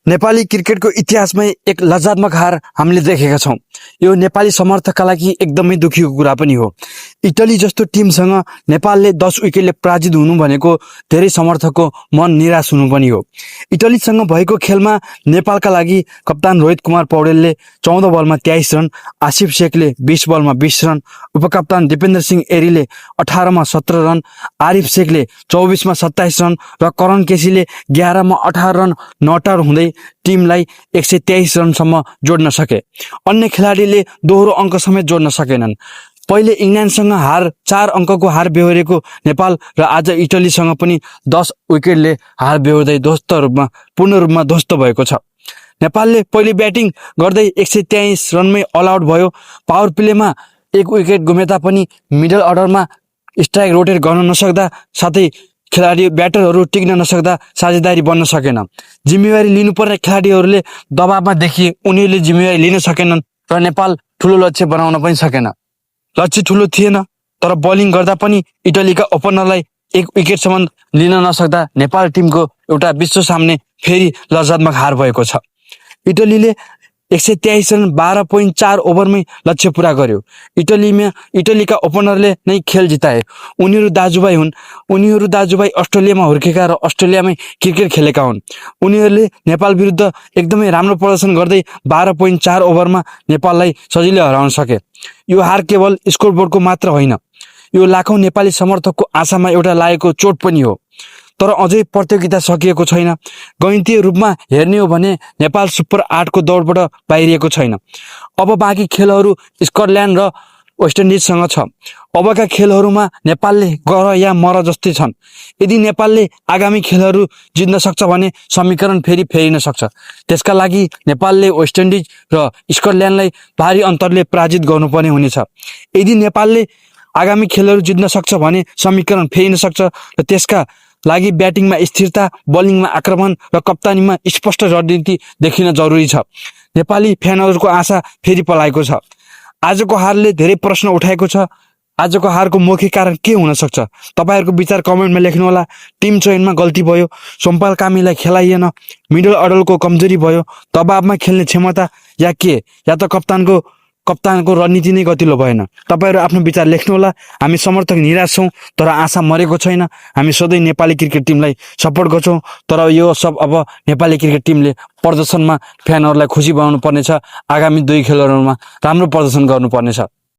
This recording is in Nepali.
नेपाली क्रिकेटको इतिहासमै एक लज्जात्मक हार हामीले देखेका छौं। यो नेपाली समर्थकका लागि एकदमै दुखीको कुरा पनि हो। इटली जस्तो टिमसँग नेपालले 10 विकेटले पराजित हुनु भनेको धेरै समर्थकको मन निराश हुनु पनि हो। इटलीसँग भएको खेलमा नेपालका लागि कप्तान रोहित कुमार पौडेलले 14 बलमा 23 रन, आसिफ शेखले 20 बलमा 20 रन, उपकप्तान दिपेन्द्र सिंह एरीले 18 मा 17 रन, आरिफ शेखले 24 मा 27 रन र करण केसीले 11 मा 18 रन नट आउट हुँदै टिमलाई 123 रनसम्म जोड्न सके। अन्य खेलाडीले दोहोरो अङ्क समेत जोड्न सकेनन्। पहिले इङ्ल्यान्डसँग 4 अङ्कको हार बेहोरेको नेपाल र आज इटलीसँग पनि 10 विकेटले हार बेहोर्दै पूर्ण रूपमा ध्वस्त भएको छ। नेपालले पहिले ब्याटिङ गर्दै 123 रनमै अल आउट भयो। पावर प्लेमा 1 विकेट गुमेता पनि मिडल अर्डरमा स्ट्राइक रोटेट गर्न नसक्दा साथै खेलाडी ब्याटरहरू टिक्न नसक्दा साझेदारी बन्न सकेन। जिम्मेवारी लिनुपर्ने खेलाडीहरूले दबावमा देखिए, उनीहरूले जिम्मेवारी लिन सकेनन् र नेपाल ठुलो लक्ष्य बनाउन पनि सकेन। लक्ष्य ठुलो थिएन तर बलिङ गर्दा पनि इटलीका ओपनरलाई 1 विकेटसम्म लिन नसक्दा नेपाल टिमको एउटा विश्व सामने फेरि लज्जात्मक हार भएको छ। इटलीले 123 रन 12.4 ओभरमै लक्ष्य पूरा गर्यो। इटलीका ओपनरले नै खेल जिताए। उनीहरू दाजुभाइ अस्ट्रेलियामा हुर्केका र अस्ट्रेलियामै क्रिकेट खेलेका हुन्। उनीहरूले नेपाल विरुद्ध एकदमै राम्रो प्रदर्शन गर्दै 12.4 ओभरमा नेपाललाई सजिलै हराउन सके। यो हार केवल स्कोरबोर्डको मात्र होइन, यो लाखौं नेपाली समर्थकको आशामा एउटा लागेको चोट पनि हो। तर अझै प्रतियोगिता सकिएको छैन। गणितीय रूपमा हेर्ने हो भने नेपाल सुपर 8 को दौडबाट बाहिरिएको छैन। अब बाँकी खेलहरू स्कटल्यान्ड र वेस्ट इन्डिजसँग छ। अबका खेलहरूमा नेपालले गर या मर जस्तै छन्। यदि नेपालले आगामी खेलहरू जित्न सक्छ भने समीकरण फेरि फेरिन सक्छ। त्यसका लागि नेपालले वेस्ट इन्डिज र स्कटल्यान्डलाई भारी अन्तरले पराजित गर्नुपर्ने हुनेछ। यदि नेपालले आगामी खेलहरू जित्न सक्छ भने समीकरण फेरिन सक्छ र त्यसका लागि ब्याटिङमा स्थिरता, बलिङमा आक्रमण र कप्तानीमा स्पष्ट रणनीति देखिन जरुरी छ। नेपाली फ्यानहरूको आशा फेरि पलाएको छ। आजको हारले धेरै प्रश्न उठाएको छ। आजको हारको मुख्य कारण के हुन सक्छ? तपाईहरुको विचार कमेन्टमा लेख्नुहोला। टिम चयनमा गल्ती भयो, सोमपाल कामीलाई खेलाइएन, मिडल अर्डरको कमजोरी भयो, दबावमा खेल्ने क्षमता या के, या त कप्तानको रणनीति नै गतिलो भएन। तपाईहरु आफ्नो विचार लेख्नुहोला। हामी समर्थक निराश छौं तर आशा मरेको छैन। हामी सधैँ नेपाली क्रिकेट टिमलाई सपोर्ट गर्छौं, तर यो सब अब नेपाली क्रिकेट टिमले प्रदर्शनमा फ्यानहरुलाई खुसी बनाउनु पर्नेछ। आगामी 2 खेलहरुमा राम्रो प्रदर्शन गर्नुपर्नेछ।